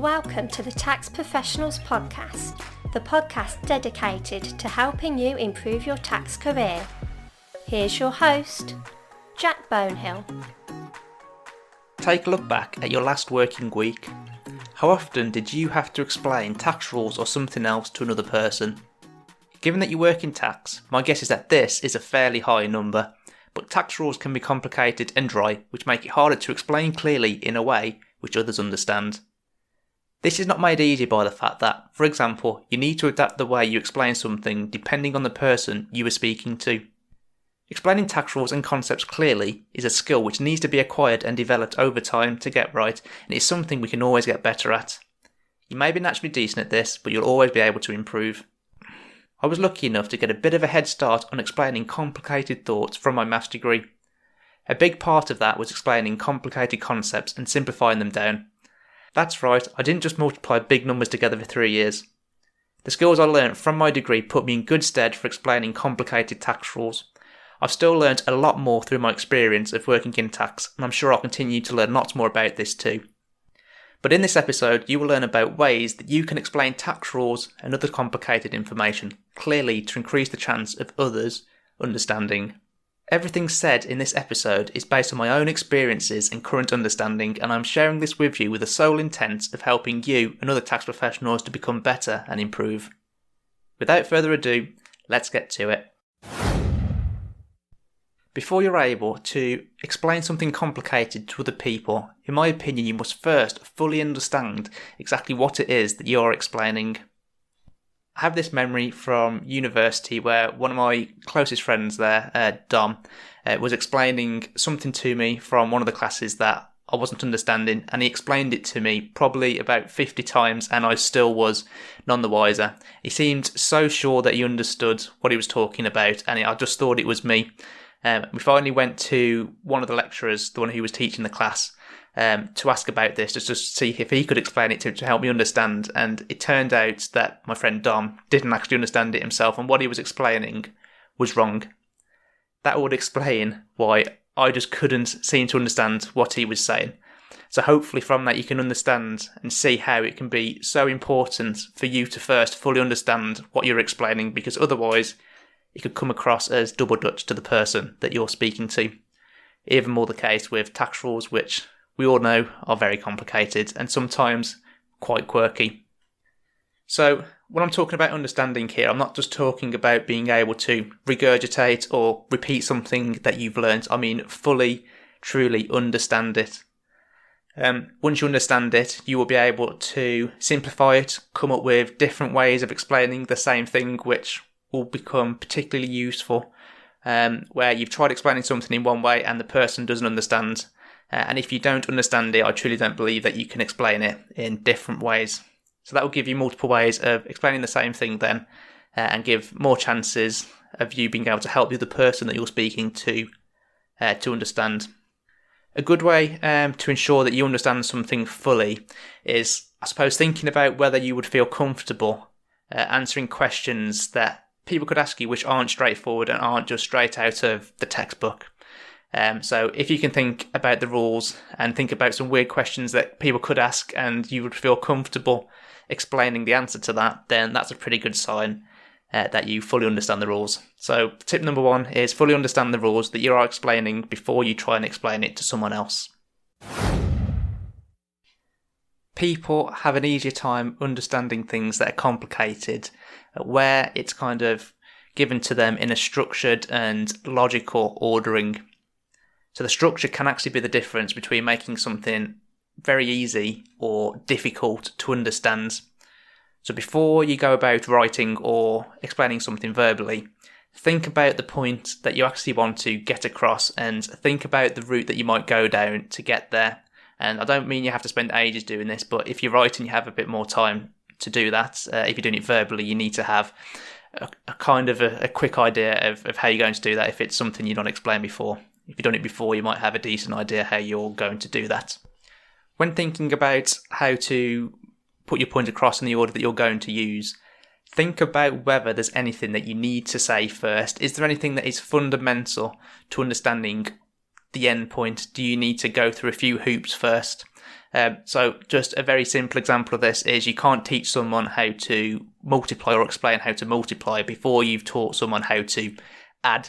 Welcome to the Tax Professionals Podcast, the podcast dedicated to helping you improve your tax career. Here's your host, Jack Bonehill. Take a look back at your last working week. How often did you have to explain tax rules or something else to another person? Given that you work in tax, my guess is that this is a fairly high number, but tax rules can be complicated and dry, which make it harder to explain clearly in a way which others understand. This is not made easy by the fact that, for example, you need to adapt the way you explain something depending on the person you are speaking to. Explaining tax rules and concepts clearly is a skill which needs to be acquired and developed over time to get right, and it's something we can always get better at. You may be naturally decent at this, but you'll always be able to improve. I was lucky enough to get a bit of a head start on explaining complicated thoughts from my maths degree. A big part of that was explaining complicated concepts and simplifying them down. That's right, I didn't just multiply big numbers together for 3 years. The skills I learnt from my degree put me in good stead for explaining complicated tax rules. I've still learnt a lot more through my experience of working in tax, and I'm sure I'll continue to learn lots more about this too. But in this episode, you will learn about ways that you can explain tax rules and other complicated information clearly to increase the chance of others understanding. Everything said in this episode is based on my own experiences and current understanding, and I'm sharing this with you with the sole intent of helping you and other tax professionals to become better and improve. Without further ado, let's get to it. Before you're able to explain something complicated to other people, in my opinion, you must first fully understand exactly what it is that you're explaining. I have this memory from university where one of my closest friends there, Dom, was explaining something to me from one of the classes that I wasn't understanding, and he explained it to me probably about 50 times and I still was none the wiser. He seemed so sure that he understood what he was talking about, and I just thought it was me. We finally went to one of the lecturers, the one who was teaching the class, to ask about this, just to see if he could explain it to help me understand. And it turned out that my friend Dom didn't actually understand it himself, and what he was explaining was wrong. That would explain why I just couldn't seem to understand what he was saying. So hopefully from that you can understand and see how it can be so important for you to first fully understand what you're explaining, because otherwise it could come across as double Dutch to the person that you're speaking to. Even more the case with tax rules, which we all know are very complicated and sometimes quite quirky. So when I'm talking about understanding here, I'm not just talking about being able to regurgitate or repeat something that you've learnt. I mean fully, truly understand it. Once you understand it, you will be able to simplify it, come up with different ways of explaining the same thing, which will become particularly useful where you've tried explaining something in one way and the person doesn't understand. And if you don't understand it, I truly don't believe that you can explain it in different ways. So that will give you multiple ways of explaining the same thing then, and give more chances of you being able to help the other person that you're speaking to understand. A good way to ensure that you understand something fully is, I suppose, thinking about whether you would feel comfortable answering questions that people could ask you which aren't straightforward and aren't just straight out of the textbook. So if you can think about the rules and think about some weird questions that people could ask and you would feel comfortable explaining the answer to that, then that's a pretty good sign that you fully understand the rules. So tip number 1 is fully understand the rules that you are explaining before you try and explain it to someone else. People have an easier time understanding things that are complicated, where it's kind of given to them in a structured and logical ordering. So the structure can actually be the difference between making something very easy or difficult to understand. So before you go about writing or explaining something verbally, think about the point that you actually want to get across and think about the route that you might go down to get there. And I don't mean you have to spend ages doing this, but if you're writing, you have a bit more time to do that. If you're doing it verbally, you need to have a kind of a quick idea of how you're going to do that if it's something you've not explained before. If you've done it before, you might have a decent idea how you're going to do that. When thinking about how to put your point across in the order that you're going to use, think about whether there's anything that you need to say first. Is there anything that is fundamental to understanding the end point? Do you need to go through a few hoops first? So just a very simple example of this is you can't teach someone how to multiply or explain how to multiply before you've taught someone how to add.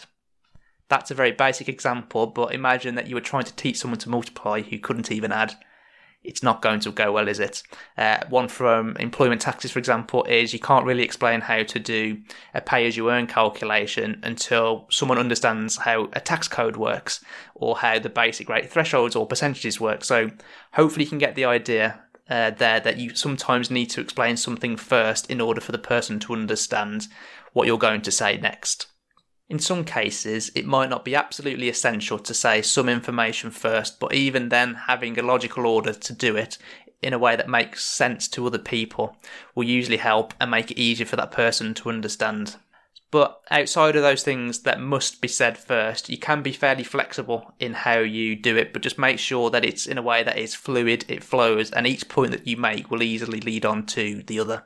That's a very basic example, but imagine that you were trying to teach someone to multiply who couldn't even add. It's not going to go well, is it? One from employment taxes, for example, is you can't really explain how to do a pay-as-you-earn calculation until someone understands how a tax code works or how the basic rate thresholds or percentages work. So hopefully you can get the idea there that you sometimes need to explain something first in order for the person to understand what you're going to say next. In some cases, it might not be absolutely essential to say some information first, but even then, having a logical order to do it in a way that makes sense to other people will usually help and make it easier for that person to understand. But outside of those things that must be said first, you can be fairly flexible in how you do it, but just make sure that it's in a way that is fluid, it flows, and each point that you make will easily lead on to the other.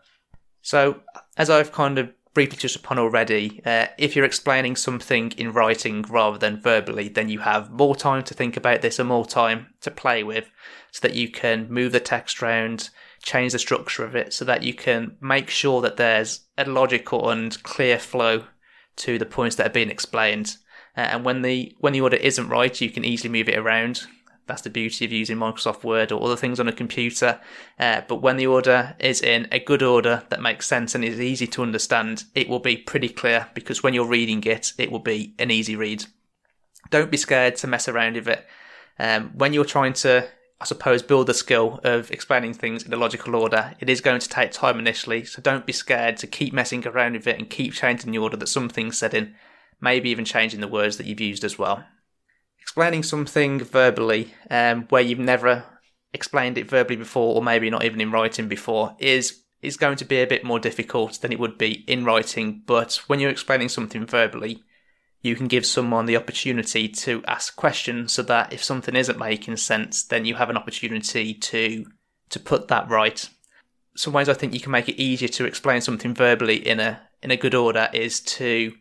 So, as I've kind of briefly touched upon already, if you're explaining something in writing rather than verbally, then you have more time to think about this and more time to play with so that you can move the text around, change the structure of it so that you can make sure that there's a logical and clear flow to the points that are being explained. And when the order isn't right, you can easily move it around. That's the beauty of using Microsoft Word or other things on a computer. But when the order is in a good order that makes sense and is easy to understand, it will be pretty clear because when you're reading it, it will be an easy read. Don't be scared to mess around with it. When you're trying to, I suppose, build the skill of explaining things in a logical order, it is going to take time initially. So don't be scared to keep messing around with it and keep changing the order that something's said in, maybe even changing the words that you've used as well. Explaining something verbally where you've never explained it verbally before or maybe not even in writing before is going to be a bit more difficult than it would be in writing. But when you're explaining something verbally, you can give someone the opportunity to ask questions so that if something isn't making sense, then you have an opportunity to put that right. Some ways I think you can make it easier to explain something verbally in a good order is to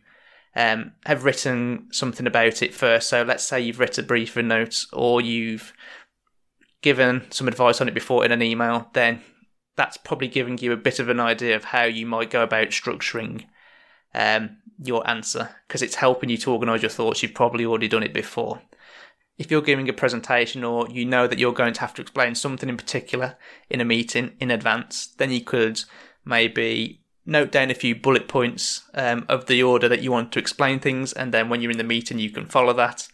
have written something about it first. So let's say you've written a briefing note or you've given some advice on it before in an email, then that's probably giving you a bit of an idea of how you might go about structuring your answer because it's helping you to organise your thoughts. You've probably already done it before. If you're giving a presentation or you know that you're going to have to explain something in particular in a meeting in advance, then you could maybe note down a few bullet points of the order that you want to explain things, and then when you're in the meeting you can follow that.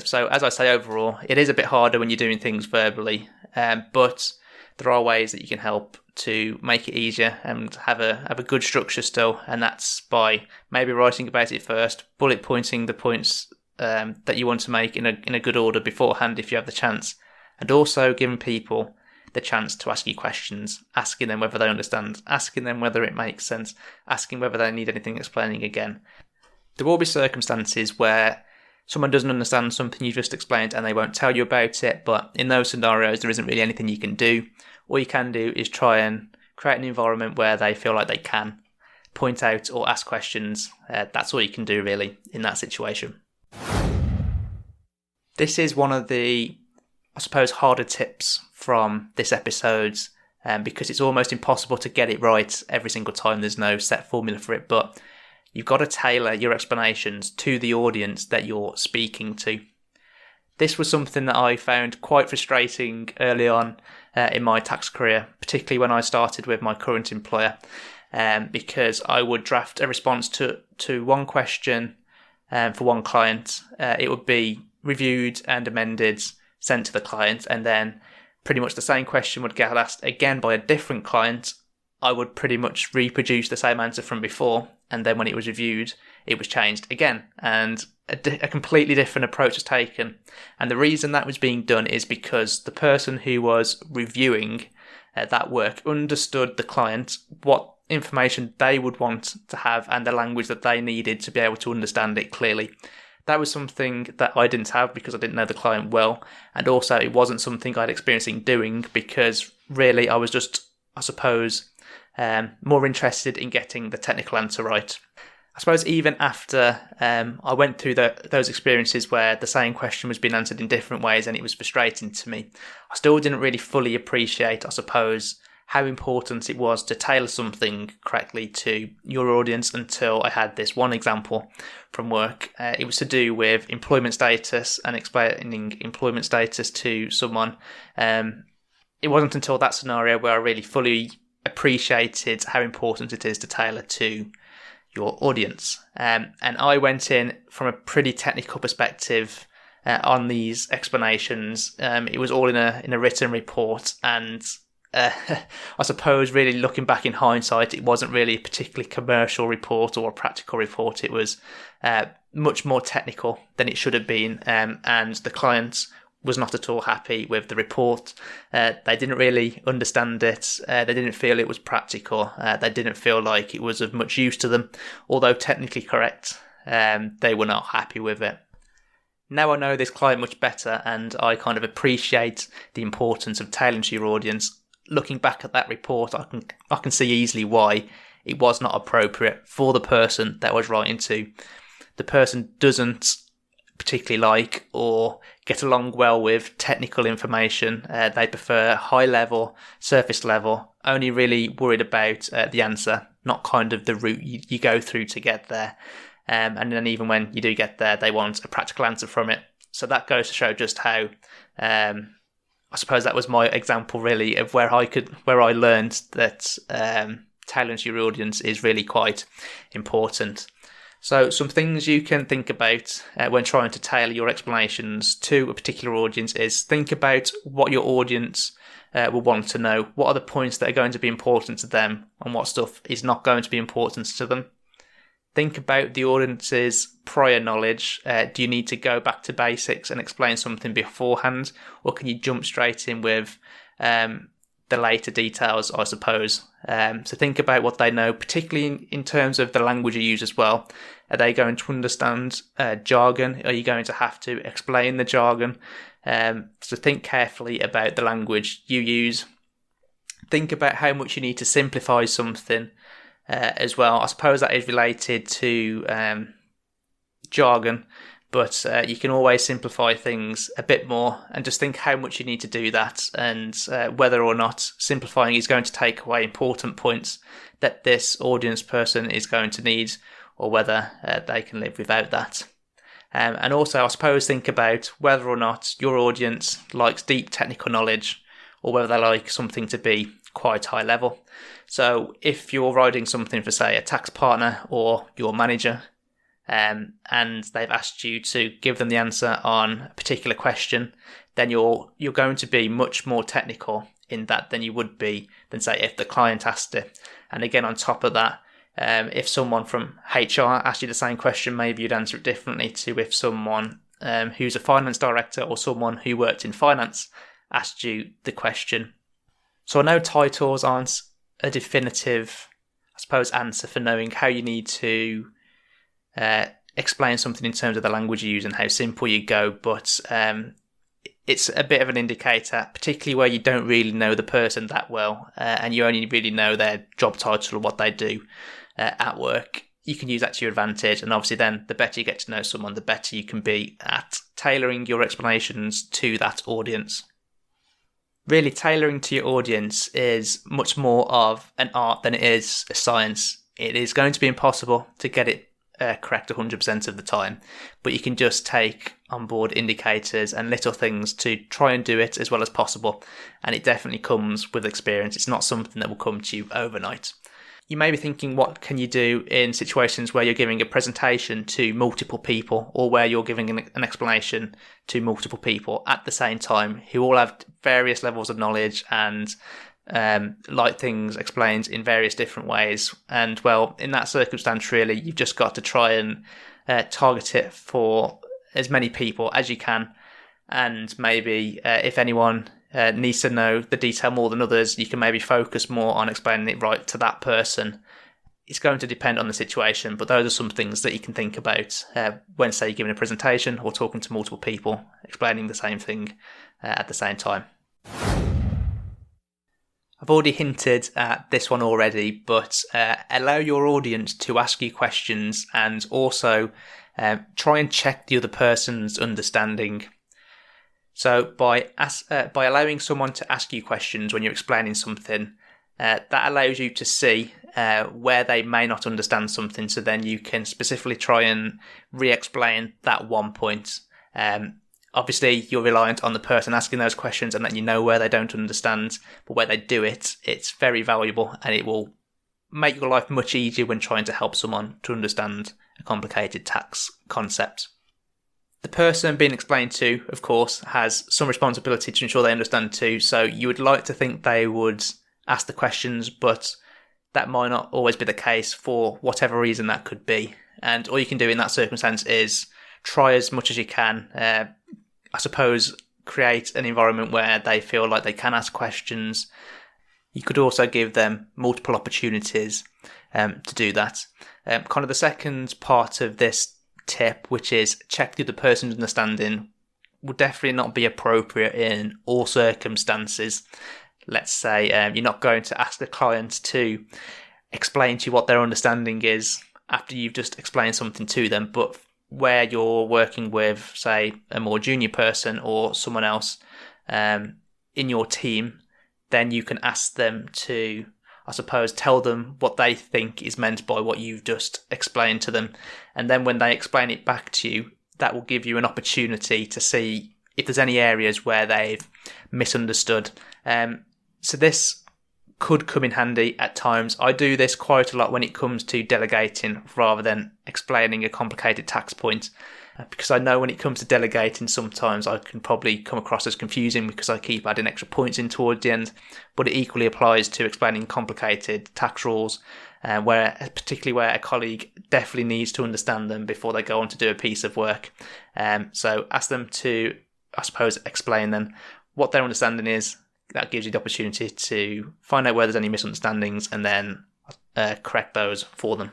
So as I say, overall it is a bit harder when you're doing things verbally, but there are ways that you can help to make it easier and have a good structure still, and that's by maybe writing about it first, bullet pointing the points that you want to make in a good order beforehand if you have the chance, and also giving people the chance to ask you questions, asking them whether they understand, asking them whether it makes sense, asking whether they need anything explaining again. There will be circumstances where someone doesn't understand something you just explained and they won't tell you about it, but in those scenarios there isn't really anything you can do. All you can do is try and create an environment where they feel like they can point out or ask questions. That's all you can do really in that situation. This is one of the, I suppose, harder tips from this episode because it's almost impossible to get it right every single time. There's no set formula for it, but you've got to tailor your explanations to the audience that you're speaking to. This was something that I found quite frustrating early on in my tax career, particularly when I started with my current employer, because I would draft a response to one question for one client. It would be reviewed and amended, sent to the client, and then pretty much the same question would get asked again by a different client. I would pretty much reproduce the same answer from before, and then when it was reviewed, it was changed again, and a completely different approach was taken. And the reason that was being done is because the person who was reviewing that work understood the client, what information they would want to have, and the language that they needed to be able to understand it clearly. That was something that I didn't have because I didn't know the client well, and also it wasn't something I'd experienced in doing because really I was just, I suppose, more interested in getting the technical answer right. I suppose even after I went through those experiences where the same question was being answered in different ways and it was frustrating to me, I still didn't really fully appreciate, I suppose, how important it was to tailor something correctly to your audience until I had this one example from work. It was to do with employment status and explaining employment status to someone. It wasn't until that scenario where I really fully appreciated how important it is to tailor to your audience. And I went in from a pretty technical perspective on these explanations. It was all in a written report, and I suppose really looking back in hindsight, it wasn't really a particularly commercial report or a practical report. It was much more technical than it should have been, and the client was not at all happy with the report. They didn't really understand it. They didn't feel it was practical. They didn't feel like it was of much use to them. Although technically correct, they were not happy with it. Now I know this client much better, and I kind of appreciate the importance of tailoring to your audience. Looking back at that report, I can see easily why it was not appropriate for the person that I was writing to. The person doesn't particularly like or get along well with technical information. They prefer high level, surface level, only really worried about the answer, not kind of the route you go through to get there. And then even when you do get there, they want a practical answer from it. So that goes to show just how, I suppose that was my example really of where I learned that tailoring to your audience is really quite important. So some things you can think about when trying to tailor your explanations to a particular audience is think about what your audience will want to know. What are the points that are going to be important to them and what stuff is not going to be important to them? Think about the audience's prior knowledge. Do you need to go back to basics and explain something beforehand, or can you jump straight in with the later details, I suppose? So think about what they know, particularly in terms of the language you use as well. Are they going to understand jargon? Are you going to have to explain the jargon? So think carefully about the language you use. Think about how much you need to simplify something as well. I suppose that is related to jargon, but you can always simplify things a bit more, and just think how much you need to do that, and whether or not simplifying is going to take away important points that this audience person is going to need, or whether they can live without that. And also, I suppose, think about whether or not your audience likes deep technical knowledge, or whether they like something to be quite high level. So if you're writing something for, say, a tax partner or your manager, and they've asked you to give them the answer on a particular question, then you're going to be much more technical in that than you would be than, say, if the client asked it. And again, on top of that, if someone from HR asked you the same question, maybe you'd answer it differently to if someone who's a finance director or someone who worked in finance asked you the question. So I know titles aren't a definitive, I suppose, answer for knowing how you need to explain something in terms of the language you use and how simple you go, but it's a bit of an indicator, particularly where you don't really know the person that well, and you only really know their job title or what they do at work. You can use that to your advantage, and obviously then the better you get to know someone, the better you can be at tailoring your explanations to that audience. Really, tailoring to your audience is much more of an art than it is a science. It is going to be impossible to get it correct 100% of the time, but you can just take on board indicators and little things to try and do it as well as possible, and it definitely comes with experience. It's not something that will come to you overnight. You may be thinking, what can you do in situations where you're giving a presentation to multiple people, or where you're giving an explanation to multiple people at the same time who all have various levels of knowledge and like things explained in various different ways? And well, in that circumstance, really, you've just got to try and target it for as many people as you can. And maybe if anyone needs to know the detail more than others, you can maybe focus more on explaining it right to that person. It's going to depend on the situation, but those are some things that you can think about when, say, you're giving a presentation or talking to multiple people, explaining the same thing at the same time. I've already hinted at this one already, but allow your audience to ask you questions and also try and check the other person's understanding. So by allowing someone to ask you questions when you're explaining something, that allows you to see where they may not understand something, so then you can specifically try and re-explain that one point. Obviously, you're reliant on the person asking those questions and that you know where they don't understand, but where they do it, it's very valuable and it will make your life much easier when trying to help someone to understand a complicated tax concept. The person being explained to, of course, has some responsibility to ensure they understand too, so you would like to think they would ask the questions, but that might not always be the case for whatever reason that could be. And all you can do in that circumstance is try as much as you can, I suppose, create an environment where they feel like they can ask questions. You could also give them multiple opportunities to do that. Kind of the second part of this tip, which is check the other person's understanding, would definitely not be appropriate in all circumstances. Let's say you're not going to ask the client to explain to you what their understanding is after you've just explained something to them, but where you're working with, say, a more junior person or someone else in your team, then you can ask them to, I suppose, tell them what they think is meant by what you've just explained to them. And then when they explain it back to you, that will give you an opportunity to see if there's any areas where they've misunderstood. So this could come in handy at times. I do this quite a lot when it comes to delegating rather than explaining a complicated tax point, because I know when it comes to delegating sometimes I can probably come across as confusing because I keep adding extra points in towards the end, but it equally applies to explaining complicated tax rules, particularly where a colleague definitely needs to understand them before they go on to do a piece of work. So ask them to, I suppose, explain then what their understanding is. That gives you the opportunity to find out where there's any misunderstandings and then correct those for them.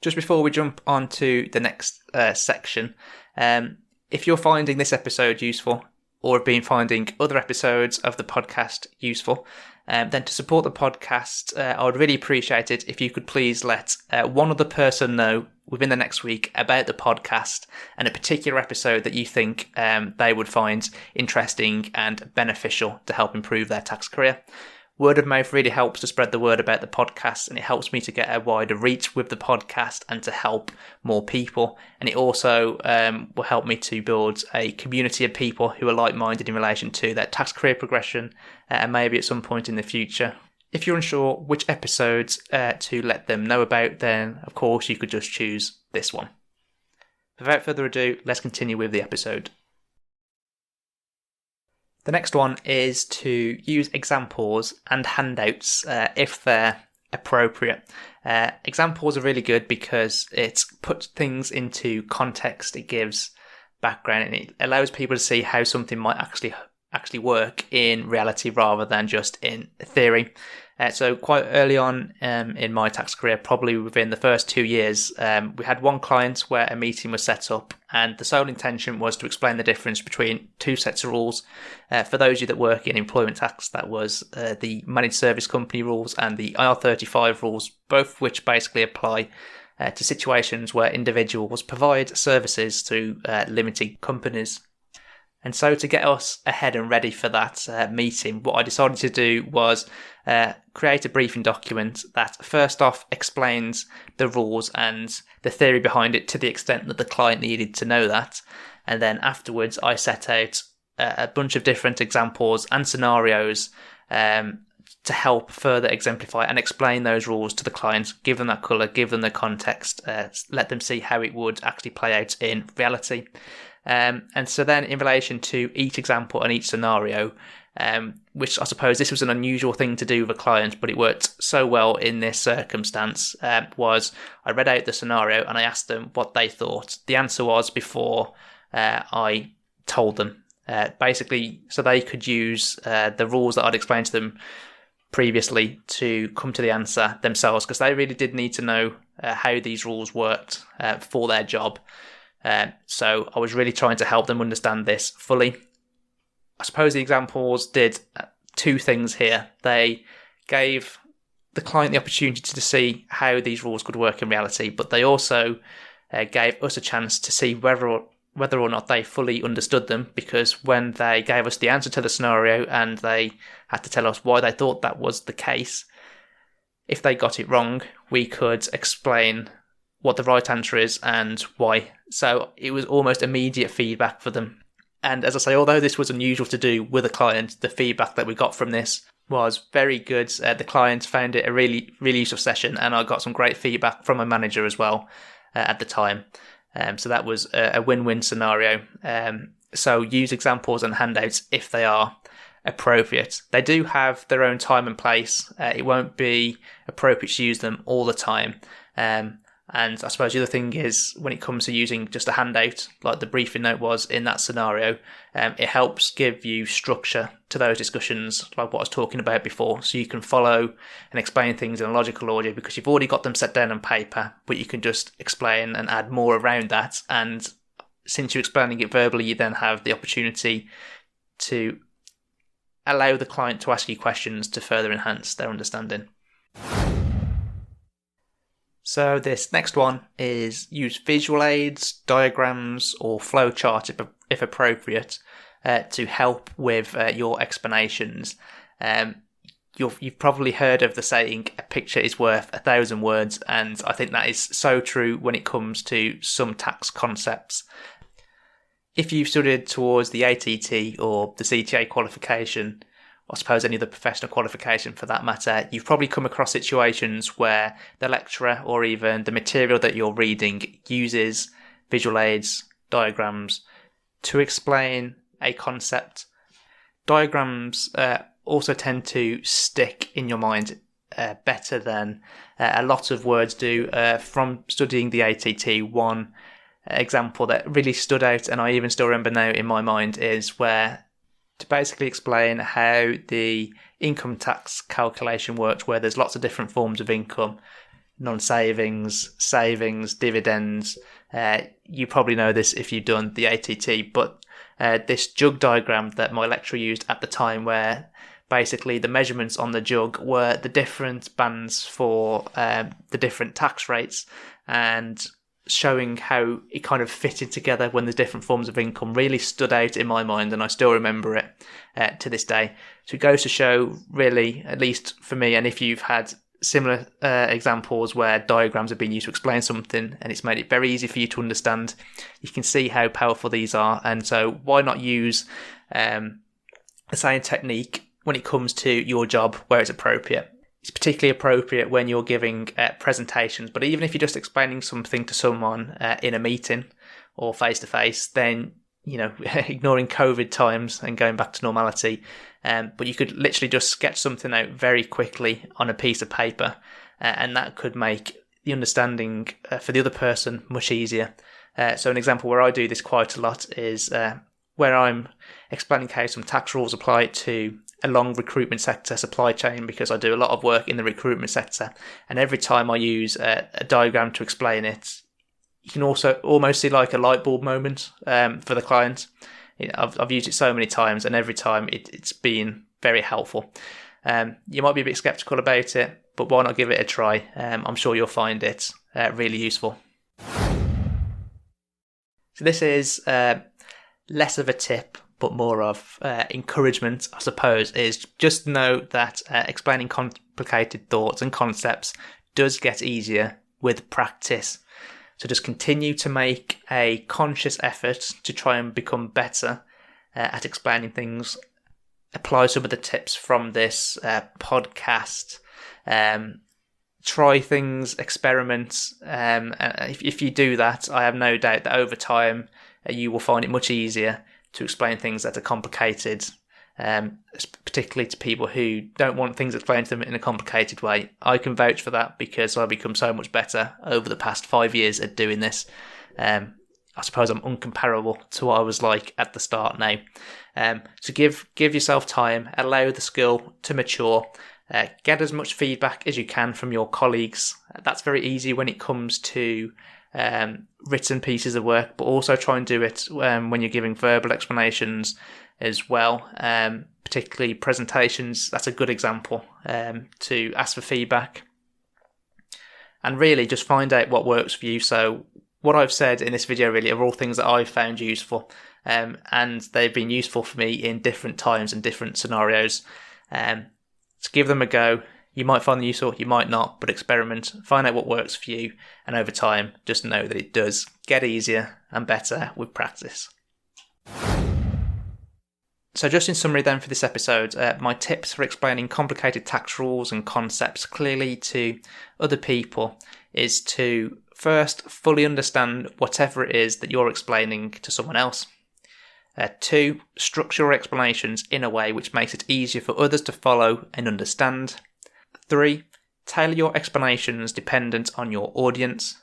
Just before we jump on to the next section, if you're finding this episode useful or have been finding other episodes of the podcast useful, then to support the podcast, I would really appreciate it if you could please let one other person know within the next week about the podcast and a particular episode that you think they would find interesting and beneficial to help improve their tax career. Word of mouth really helps to spread the word about the podcast, and it helps me to get a wider reach with the podcast and to help more people. And it also will help me to build a community of people who are like-minded in relation to their tax career progression and maybe at some point in the future. If you're unsure which episodes to let them know about, then of course you could just choose this one. Without further ado, let's continue with the episode. The next one is to use examples and handouts if they're appropriate. Examples are really good because it puts things into context, it gives background, and it allows people to see how something might actually work in reality rather than just in theory. So quite early on in my tax career, probably within the first 2 years, we had one client where a meeting was set up and the sole intention was to explain the difference between two sets of rules. For those of you that work in employment tax, that was the managed service company rules and the IR35 rules, both of which basically apply to situations where individuals provide services to limited companies. And so to get us ahead and ready for that meeting, what I decided to do was create a briefing document that first off explains the rules and the theory behind it to the extent that the client needed to know that. And then afterwards, I set out a bunch of different examples and scenarios to help further exemplify and explain those rules to the client, give them that colour, give them the context, let them see how it would actually play out in reality. And so then in relation to each example and each scenario, which I suppose this was an unusual thing to do with a client, but it worked so well in this circumstance, was I read out the scenario and I asked them what they thought. The answer was before I told them, basically so they could use the rules that I'd explained to them previously to come to the answer themselves, because they really did need to know how these rules worked for their job. So I was really trying to help them understand this fully. I suppose the examples did two things here. They gave the client the opportunity to see how these rules could work in reality, but they also gave us a chance to see whether or not they fully understood them, because when they gave us the answer to the scenario and they had to tell us why they thought that was the case, if they got it wrong, we could explain what the right answer is and why. So it was almost immediate feedback for them. And as I say, although this was unusual to do with a client, the feedback that we got from this was very good. The client found it a really, really useful session, and I got some great feedback from my manager as well at the time. So that was a win-win scenario. So use examples and handouts if they are appropriate. They do have their own time and place. It won't be appropriate to use them all the time. And I suppose the other thing is, when it comes to using just a handout, like the briefing note was in that scenario, it helps give you structure to those discussions, like what I was talking about before. So you can follow and explain things in a logical order because you've already got them set down on paper, but you can just explain and add more around that. And since you're explaining it verbally, you then have the opportunity to allow the client to ask you questions to further enhance their understanding. So this next one is use visual aids, diagrams, or flowchart if appropriate to help with your explanations. You've probably heard of the saying, a picture is worth 1,000 words, and I think that is so true when it comes to some tax concepts. If you've studied towards the ATT or the CTA qualification, I suppose any other professional qualification for that matter, you've probably come across situations where the lecturer or even the material that you're reading uses visual aids, diagrams to explain a concept. Diagrams also tend to stick in your mind better than a lot of words do. From studying the ATT, one example that really stood out, and I even still remember now in my mind, is where to basically explain how the income tax calculation works, where there's lots of different forms of income, non-savings, savings, dividends. You probably know this if you've done the ATT, but this jug diagram that my lecturer used at the time, where basically the measurements on the jug were the different bands for the different tax rates, and showing how it kind of fitted together when there's different forms of income really stood out in my mind, and I still remember it to this day. So it goes to show, really, at least for me, and if you've had similar examples where diagrams have been used to explain something and it's made it very easy for you to understand, you can see how powerful these are. And so why not use the same technique when it comes to your job where it's appropriate? It's particularly appropriate when you're giving presentations, but even if you're just explaining something to someone in a meeting or face-to-face, then, you know, ignoring COVID times and going back to normality, but you could literally just sketch something out very quickly on a piece of paper, and that could make the understanding for the other person much easier. So an example where I do this quite a lot is where I'm explaining how some tax rules apply to a long recruitment sector supply chain, because I do a lot of work in the recruitment sector, and every time I use a diagram to explain it, you can also almost see like a light bulb moment for the client. I've used it so many times, and every time it's been very helpful. You might be a bit skeptical about it, but why not give it a try? I'm sure you'll find it really useful. So this is less of a tip, but more of encouragement, I suppose, is just know that explaining complicated thoughts and concepts does get easier with practice. So just continue to make a conscious effort to try and become better at explaining things. Apply some of the tips from this podcast. Try things, experiment. If you do that, I have no doubt that over time you will find it much easier to explain things that are complicated, particularly to people who don't want things explained to them in a complicated way. I can vouch for that because I've become so much better over the past 5 years at doing this. I suppose I'm uncomparable to what I was like at the start now. So give yourself time, allow the skill to mature, get as much feedback as you can from your colleagues. That's very easy when it comes to written pieces of work, but also try and do it when you're giving verbal explanations as well, particularly presentations. That's a good example to ask for feedback. And really just find out what works for you. So what I've said in this video really are all things that I've found useful, and they've been useful for me in different times and different scenarios. So give them a go. You might find them useful, you might not, but experiment, find out what works for you, and over time, just know that it does get easier and better with practice. So just in summary then for this episode, my tips for explaining complicated tax rules and concepts clearly to other people is to first fully understand whatever it is that you're explaining to someone else. 2, structure your explanations in a way which makes it easier for others to follow and understand. 3, tailor your explanations dependent on your audience.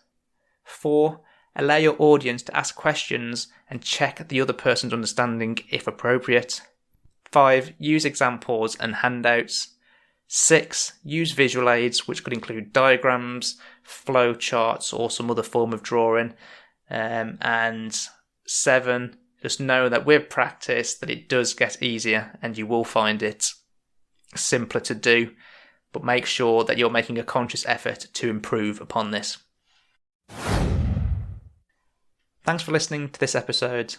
4, allow your audience to ask questions and check the other person's understanding if appropriate. 5, use examples and handouts. 6, use visual aids, which could include diagrams, flow charts, or some other form of drawing. And 7, just know that with practice that it does get easier and you will find it simpler to do, but make sure that you're making a conscious effort to improve upon this. Thanks for listening to this episode.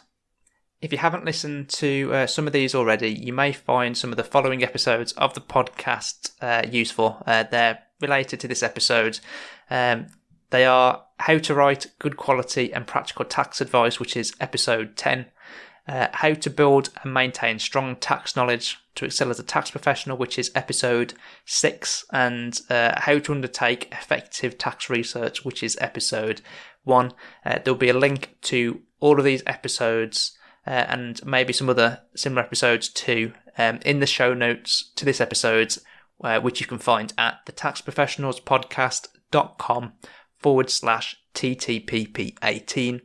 If you haven't listened to some of these already, you may find some of the following episodes of the podcast useful. They're related to this episode. They are How to Write Good Quality and Practical Tax Advice, which is episode 10. How to Build and Maintain Strong Tax Knowledge to Excel as a Tax Professional, which is episode 6. And How to Undertake Effective Tax Research, which is episode 1. There'll be a link to all of these episodes and maybe some other similar episodes too in the show notes to this episode, which you can find at thetaxprofessionalspodcast.com/TTPP18.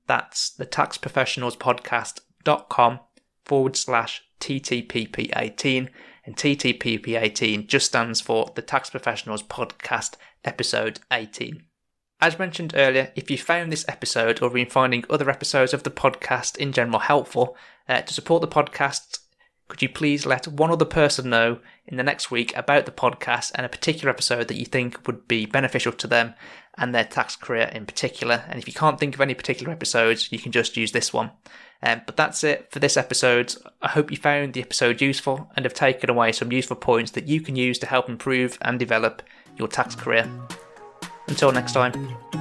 That's thetaxprofessionalspodcast.com/TTPP18, and TTPP18 just stands for the Tax Professionals Podcast episode 18. As mentioned earlier, if you found this episode or been finding other episodes of the podcast in general helpful, to support the podcast, could you please let one other person know in the next week about the podcast and a particular episode that you think would be beneficial to them and their tax career in particular? And if you can't think of any particular episodes, you can just use this one. But that's it for this episode. I hope you found the episode useful and have taken away some useful points that you can use to help improve and develop your tax career. Until next time.